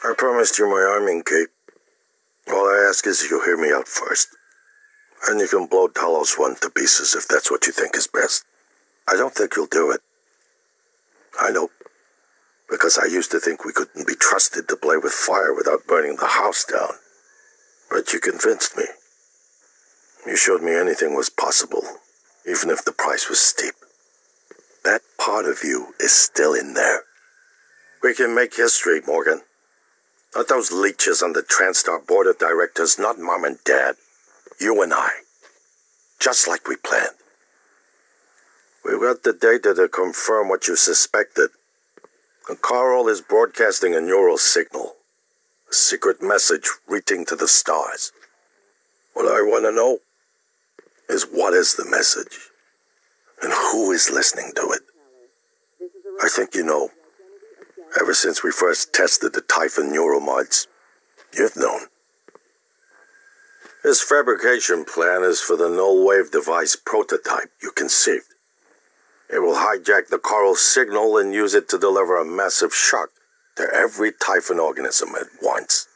I promised you my arming cape. All I ask is you hear me out first. And you can blow Talos 1 to pieces if that's what you think is best. I don't think you'll do it. I know. Because I used to think we couldn't be trusted to play with fire without burning the house down. But you convinced me. You showed me anything was possible, even if the price was steep. That part of you is still in there. We can make history, Morgan. Not those leeches on the TranStar board of directors, not Mom and Dad. You and I. Just like we planned. We've got the data to confirm what you suspected. And Carl is broadcasting a neural signal. A secret message reaching to the stars. What I want to know is what is the message? And who is listening to it? I think you know. Ever since we first tested the Typhon neuromods, you've known. This fabrication plan is for the null-wave device prototype you conceived. It will hijack the Coral signal and use it to deliver a massive shock to every Typhon organism at once.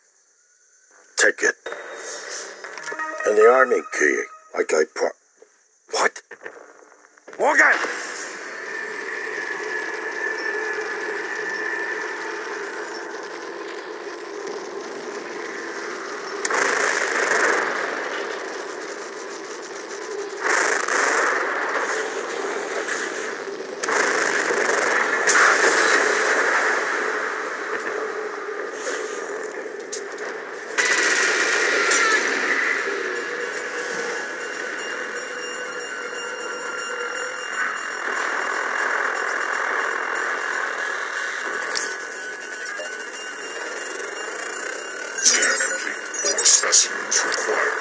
Take it. And the arming key, like I What? Morgan! Specimens required.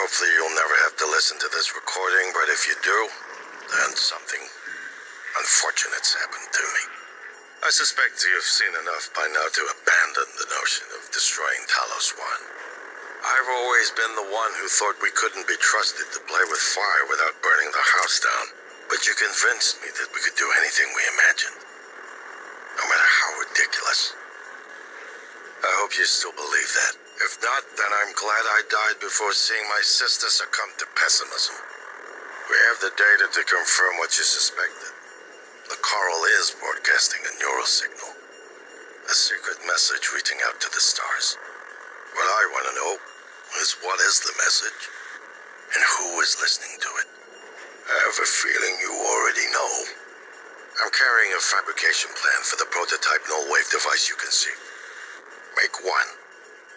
Hopefully you'll never have to listen to this recording, but if you do, then something unfortunate's happened to me. I suspect you've seen enough by now to abandon the notion of destroying Talos 1. I've always been the one who thought we couldn't be trusted to play with fire without burning the house down, but you convinced me that we could do anything we imagined, no matter how ridiculous. I hope you still believe that. If not, then I'm glad I died before seeing my sister succumb to pessimism. We have the data to confirm what you suspected. The coral is broadcasting a neural signal. A secret message reaching out to the stars. What I want to know is what is the message, and who is listening to it. I have a feeling you already know. I'm carrying a fabrication plan for the prototype null-wave device you conceived. Make one,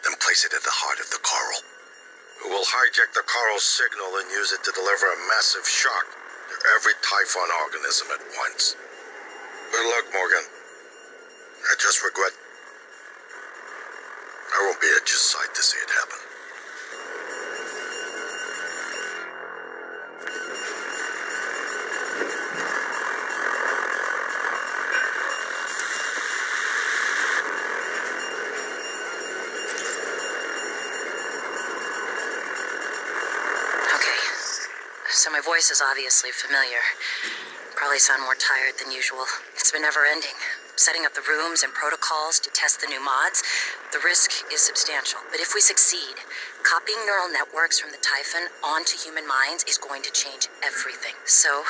then place it at the heart of the coral. We will hijack the coral signal and use it to deliver a massive shock to every Typhon organism at once. Good luck, Morgan. I just regret I won't be at your side to see it happen. So my voice is obviously familiar. Probably sound more tired than usual. It's been never-ending. Setting up the rooms and protocols to test the new mods, the risk is substantial. But if we succeed, copying neural networks from the Typhon onto human minds is going to change everything. So,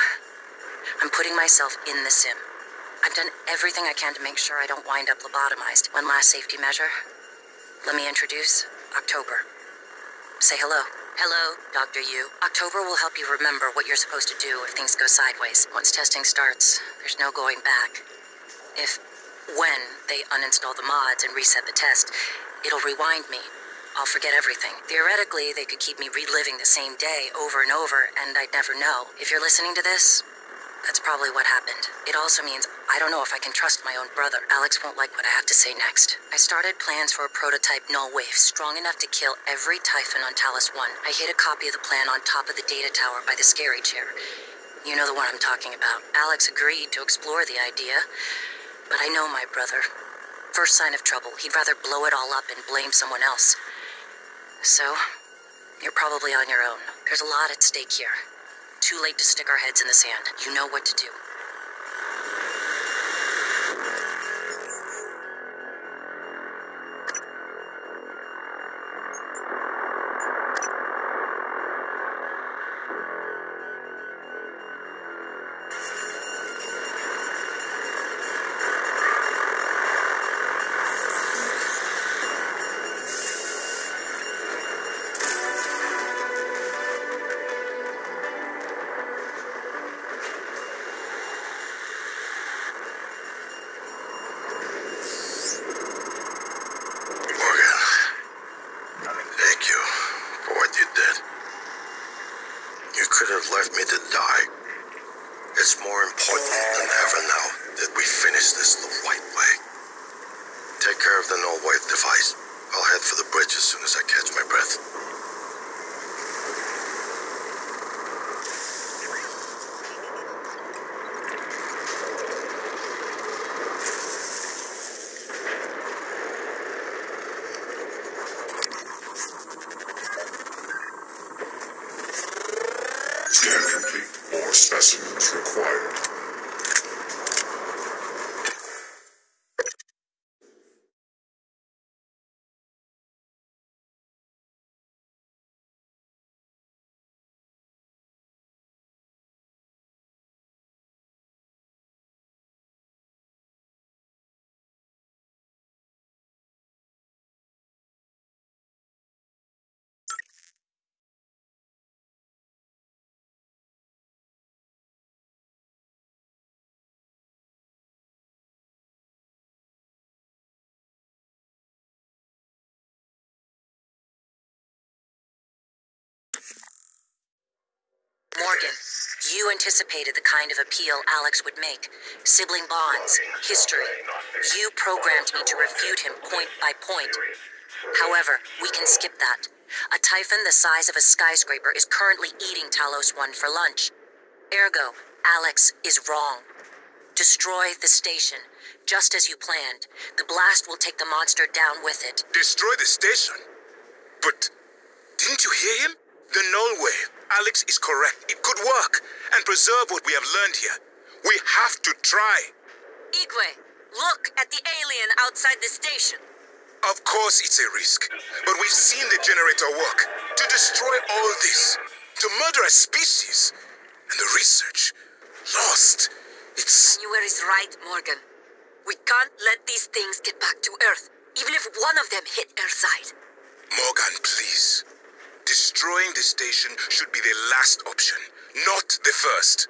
I'm putting myself in the sim. I've done everything I can to make sure I don't wind up lobotomized. One last safety measure. Let me introduce October. Say hello. Hello, Dr. Yu. October will help you remember what you're supposed to do if things go sideways. Once testing starts, there's no going back. If When they uninstall the mods and reset the test, it'll rewind me. I'll forget everything. Theoretically, they could keep me reliving the same day over and over, and I'd never know. If you're listening to this, that's probably what happened. It also means I don't know if I can trust my own brother. Alex won't like what I have to say next. I started plans for a prototype null wave strong enough to kill every Typhon on Talos 1. I hid a copy of the plan on top of the data tower by the scary chair. You know the one I'm talking about. Alex agreed to explore the idea, but I know my brother. First sign of trouble, he'd rather blow it all up and blame someone else. So, you're probably on your own. There's a lot at stake here. Too late to stick our heads in the sand. You know what to do. Left me to die. It's more important than ever now that we finish this the right way. Take care of the null wave device. I'll head for the bridge as soon as I catch my breath. Scan complete. More specimens required. Morgan, you anticipated the kind of appeal Alex would make. Sibling bonds, history. You programmed me to refute him point by point. However, we can skip that. A Typhon the size of a skyscraper is currently eating Talos 1 for lunch. Ergo, Alex is wrong. Destroy the station, just as you planned. The blast will take the monster down with it. Destroy the station? But didn't you hear him? The null wave. Alex is correct. It could work and preserve what we have learned here. We have to try. Igwe, look at the alien outside the station. Of course it's a risk, but we've seen the generator work. To destroy all this, to murder a species, and the research lost. It's... Manuel is right, Morgan. We can't let these things get back to Earth, even if one of them hit Earthside. Morgan, please. Destroying the station should be the last option, not the first.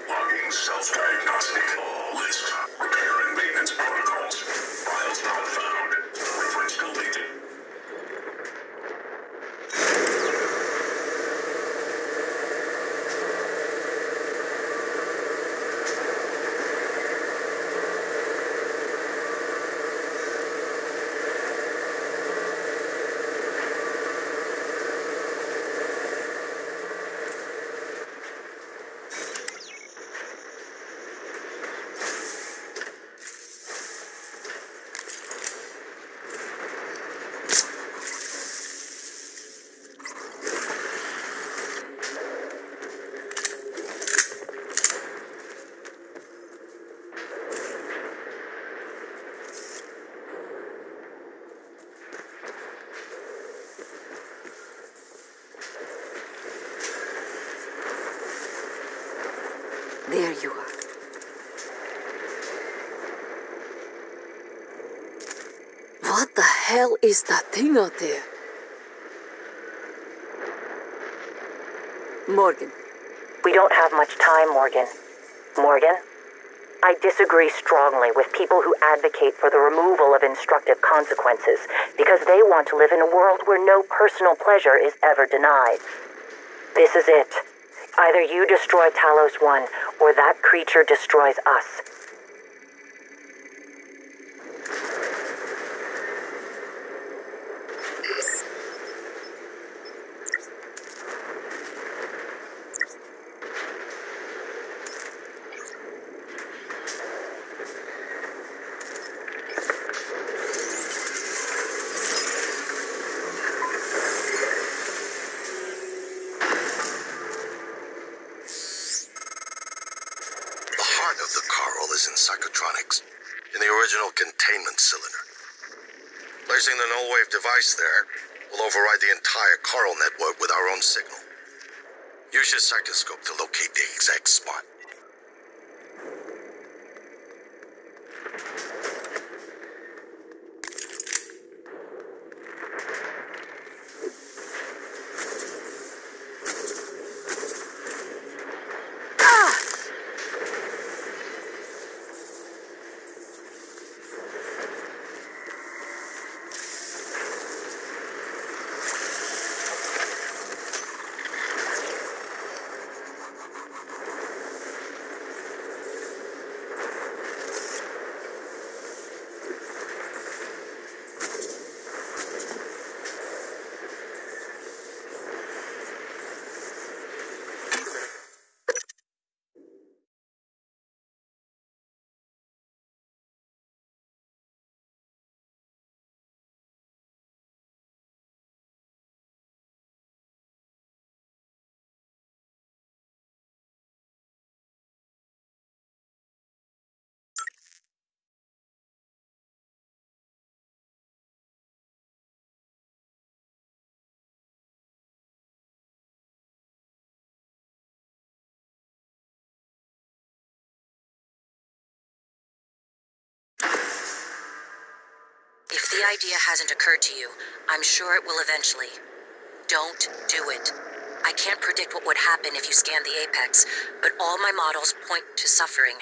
Logging self-diagnostic. List. Repair and maintenance protocols. Files not found. Reference deleted. There you are. What the hell is that thing out there? Morgan. We don't have much time, Morgan. Morgan, I disagree strongly with people who advocate for the removal of instructive consequences because they want to live in a world where no personal pleasure is ever denied. This is it. Either you destroy Talos 1, or that creature destroys us. Psychotronics in the original containment cylinder. Placing the null-wave device there will override the entire coral network with our own signal. Use your psychoscope to locate the exact spot. If the idea hasn't occurred to you, I'm sure it will eventually. Don't do it. I can't predict what would happen if you scan the apex, but all my models point to suffering.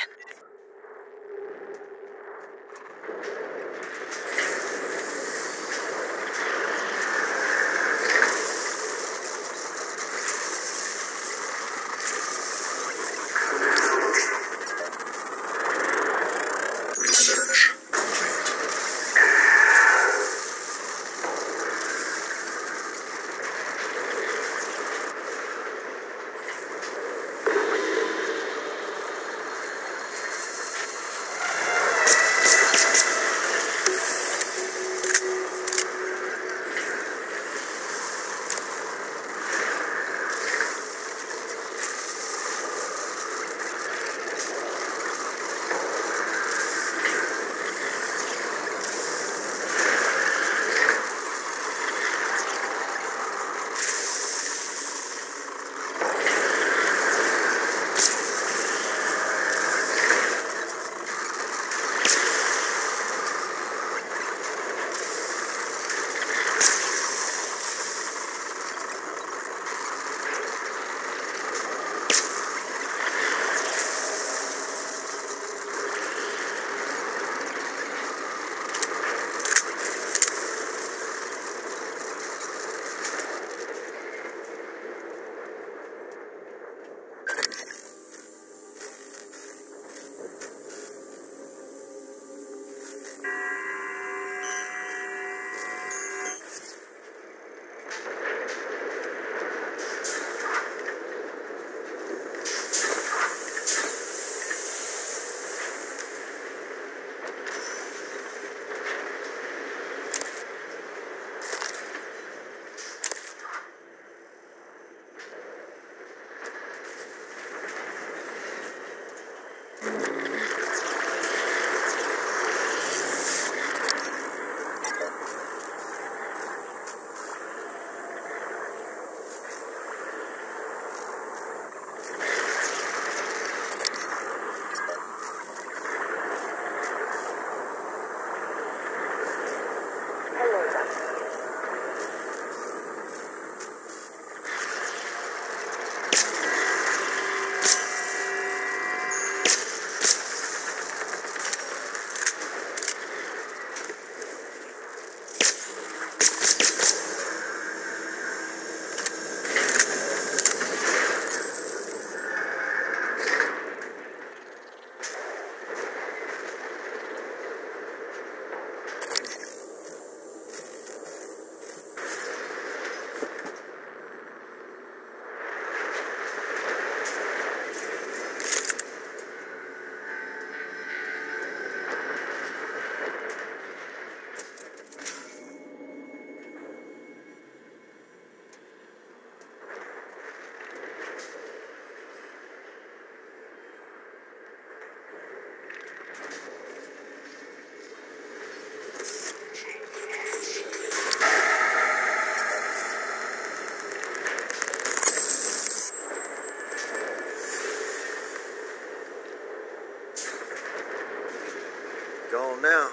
Gone now.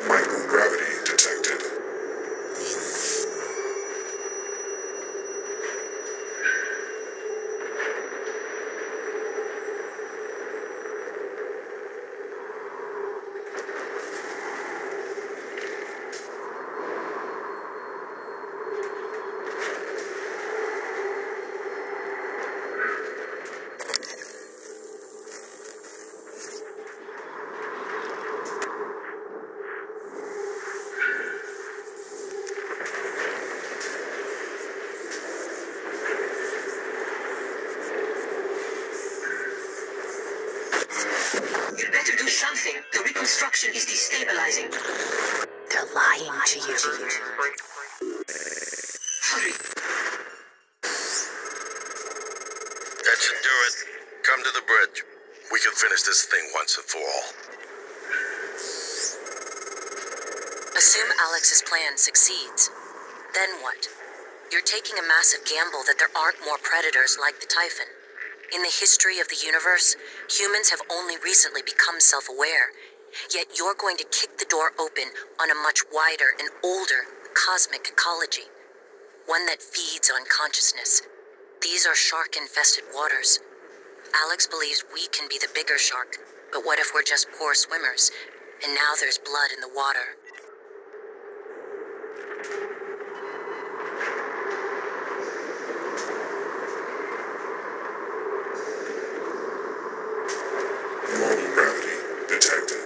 Microgravity detected. You better do something. The reconstruction is destabilizing. They're lying to you. Hurry. That should do it. Come to the bridge. We can finish this thing once and for all. Assume Alex's plan succeeds. Then what? You're taking a massive gamble that there aren't more predators like the Typhon. In the history of the universe, humans have only recently become self-aware. Yet you're going to kick the door open on a much wider and older cosmic ecology. One that feeds on consciousness. These are shark-infested waters. Alex believes we can be the bigger shark, but what if we're just poor swimmers? And now there's blood in the water. Normal gravity detected.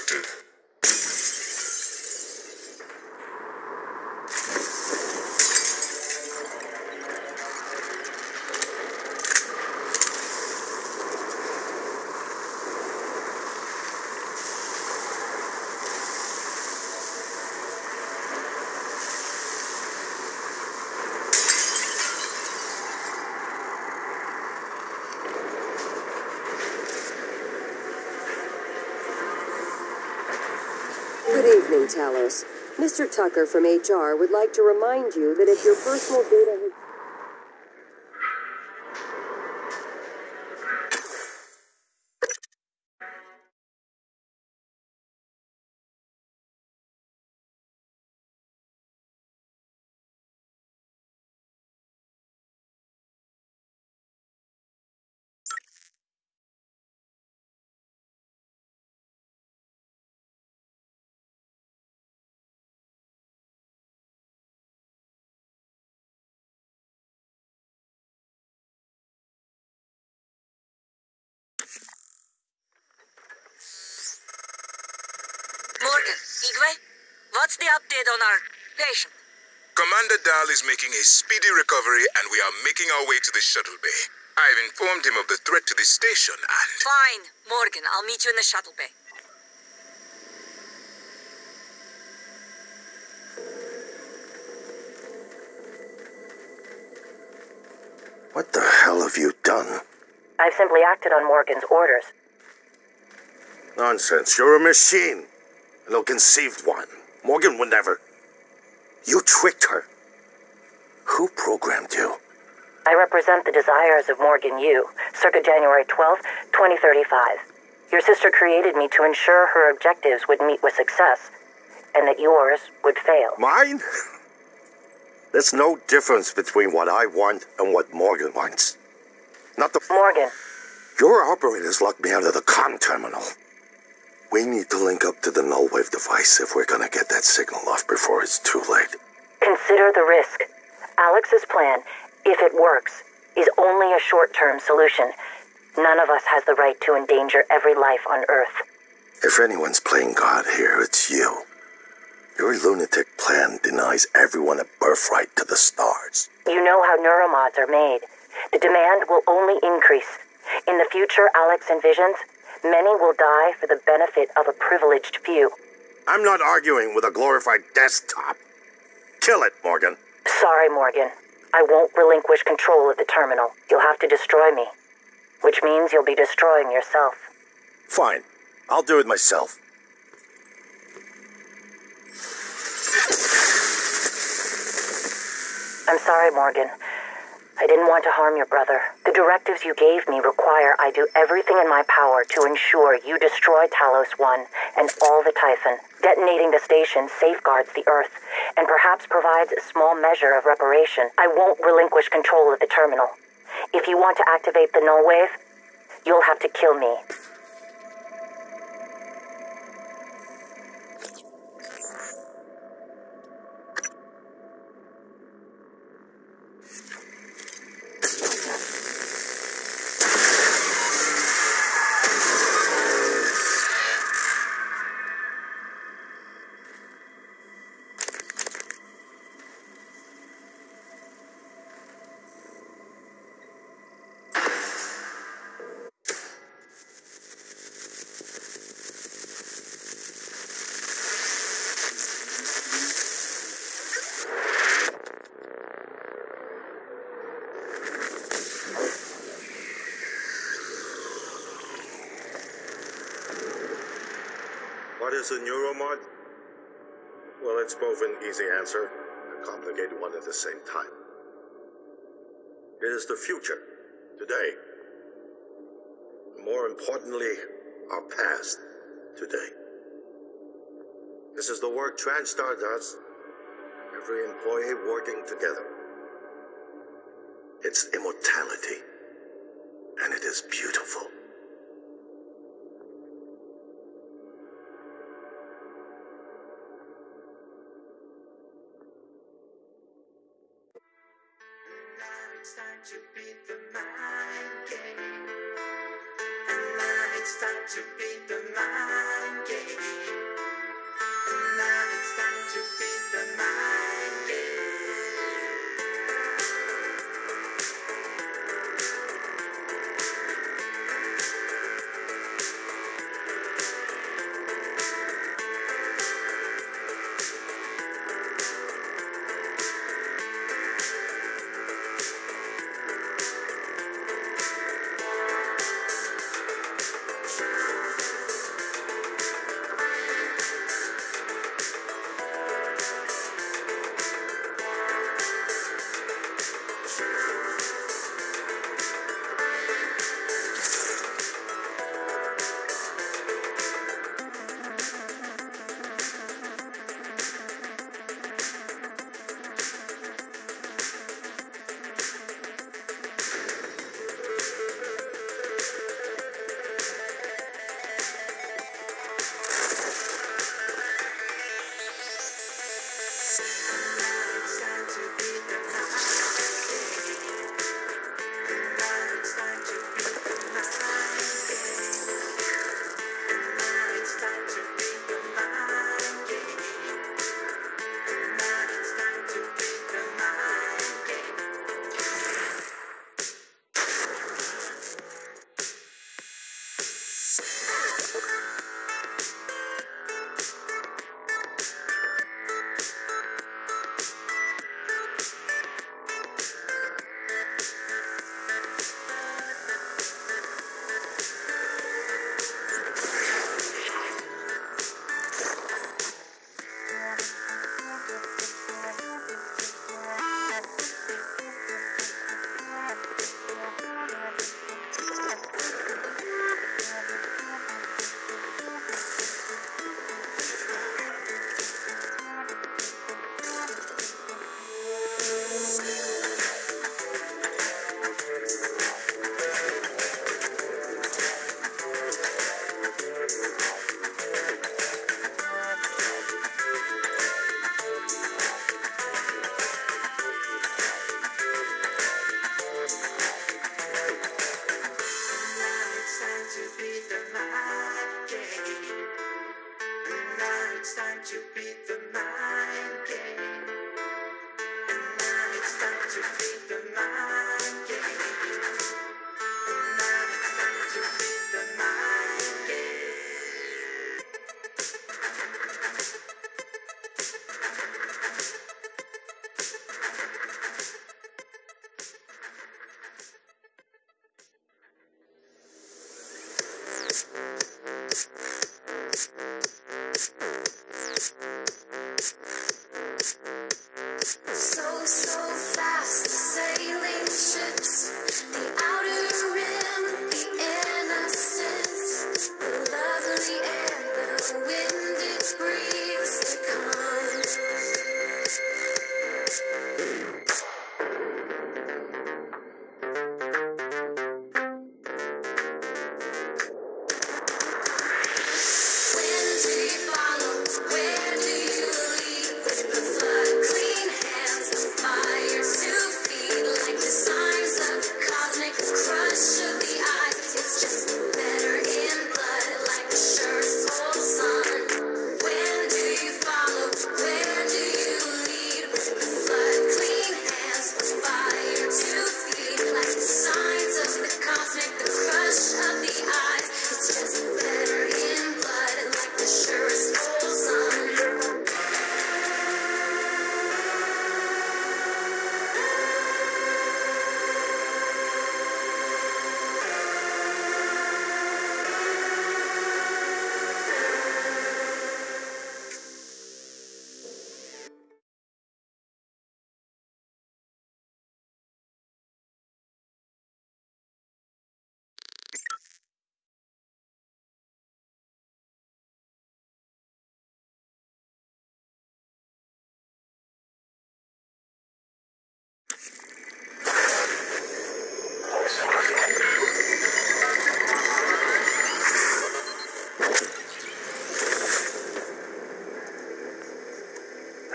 detected. Good evening, Talos. Mr. Tucker from HR would like to remind you that if your personal data has... Morgan, Igwe, what's the update on our patient? Commander Dahl is making a speedy recovery, and we are making our way to the shuttle bay. I've informed him of the threat to the station, and... Fine, Morgan, I'll meet you in the shuttle bay. What the hell have you done? I've simply acted on Morgan's orders. Nonsense. You're a machine. An ill-conceived one. Morgan would never. You tricked her. Who programmed you? I represent the desires of Morgan Yu, circa January 12th, 2035. Your sister created me to ensure her objectives would meet with success, and that yours would fail. Mine? There's no difference between what I want and what Morgan wants. Not the... Morgan. Your operators locked me out of the comm terminal. We need to link up to the null wave device if we're gonna get that signal off before it's too late. Consider the risk. Alex's plan, if it works, is only a short-term solution. None of us has the right to endanger every life on Earth. If anyone's playing God here, it's you. Your lunatic plan denies everyone a birthright to the stars. You know how neuromods are made. The demand will only increase. In the future Alex envisions, many will die for the benefit of a privileged few. I'm not arguing with a glorified desktop. Kill it, Morgan. Sorry, Morgan. I won't relinquish control of the terminal. You'll have to destroy me. Which means you'll be destroying yourself. Fine. I'll do it myself. I'm sorry, Morgan. I didn't want to harm your brother. The directives you gave me require I do everything in my power to ensure you destroy Talos 1 and all the Typhon. Detonating the station safeguards the Earth, and perhaps provides a small measure of reparation. I won't relinquish control of the terminal. If you want to activate the null wave, you'll have to kill me. What is a neuromod? Well, it's both an easy answer and a complicated one at the same time. It is the future, today. More importantly, our past, today. This is the work TranStar does. Every employee working together. It's immortality, and it is beautiful. It's time to beat the mind game. And now it's it's time to beat the mind game. And now it's time to beat the mind game.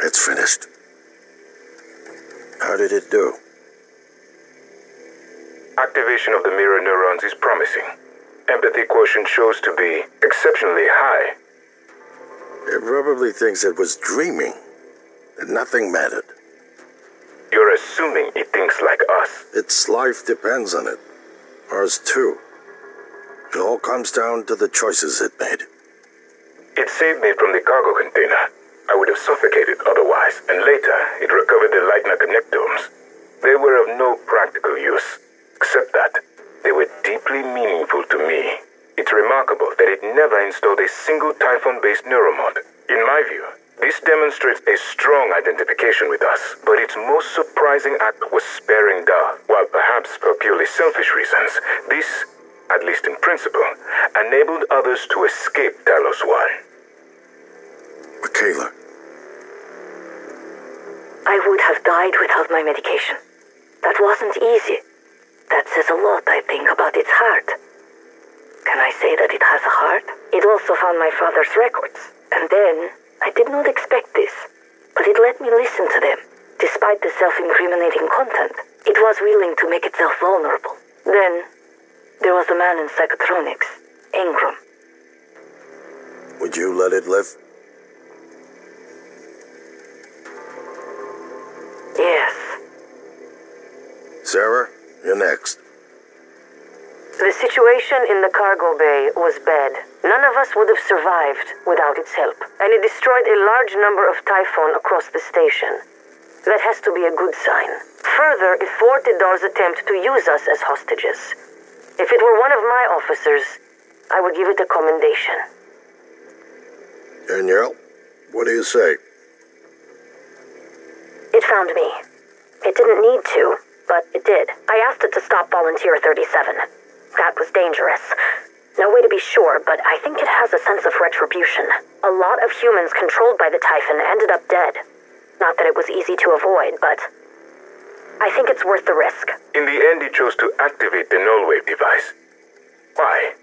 It's finished. How did it do? Activation of the mirror neurons is promising. empathy quotient shows to be exceptionally high. It probably thinks it was dreaming, that nothing mattered. You're assuming it thinks like us. Its life depends on it. Ours too. It all comes down to the choices it made. It saved me from the cargo container. I would have suffocated otherwise, and later it recovered the Lightner connectomes. They were of no practical use, except that they were deeply meaningful to me. It's remarkable that it never installed a single Typhon-based neuromod. In my view, this demonstrates a strong identification with us, but its most surprising act was sparing Dar. While perhaps for purely selfish reasons, this, at least in principle, enabled others to escape Talos 1. Michaela. I would have died without my medication. That wasn't easy. That says a lot, I think, about its heart. Can I say that it has a heart? It also found my father's records. And then, I did not expect this, but it let me listen to them. Despite the self-incriminating content, it was willing to make itself vulnerable. Then, there was a man in psychotronics, Ingram. Would you let it live? Yes. Sarah, you're next. The situation in the cargo bay was bad. None of us would have survived without its help, and it destroyed a large number of Typhon across the station. That has to be a good sign. Further, it thwarted Dar's attempt to use us as hostages. If it were one of my officers, I would give it a commendation. Danielle, what do you say? It found me. It didn't need to, but it did. I asked it to stop Volunteer 37. That was dangerous. No way to be sure, but I think it has a sense of retribution. A lot of humans controlled by the Typhon ended up dead. Not that it was easy to avoid, but I think it's worth the risk. In the end, it chose to activate the null-wave device. Why?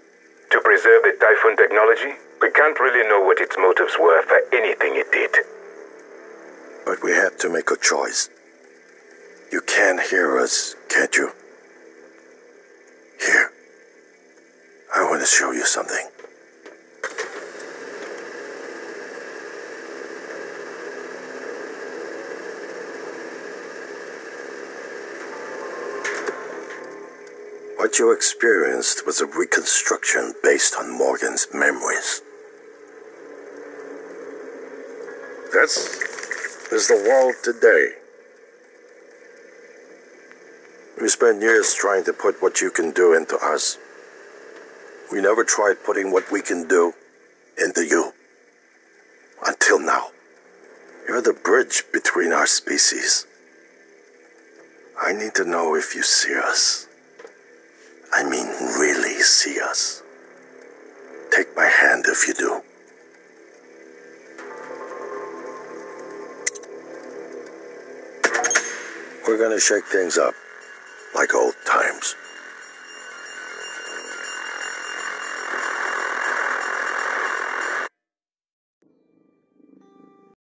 To preserve the Typhon technology? We can't really know what its motives were for anything it did. But we had to make a choice. You can hear us, can't you? Here. I want to show you something. What you experienced was a reconstruction based on Morgan's memories. This is the world today. We spent years trying to put what you can do into us. We never tried putting what we can do into you. Until now. You're the bridge between our species. I need to know if you see us. I mean, really see us. Take my hand if you do. We're gonna shake things up, like old times.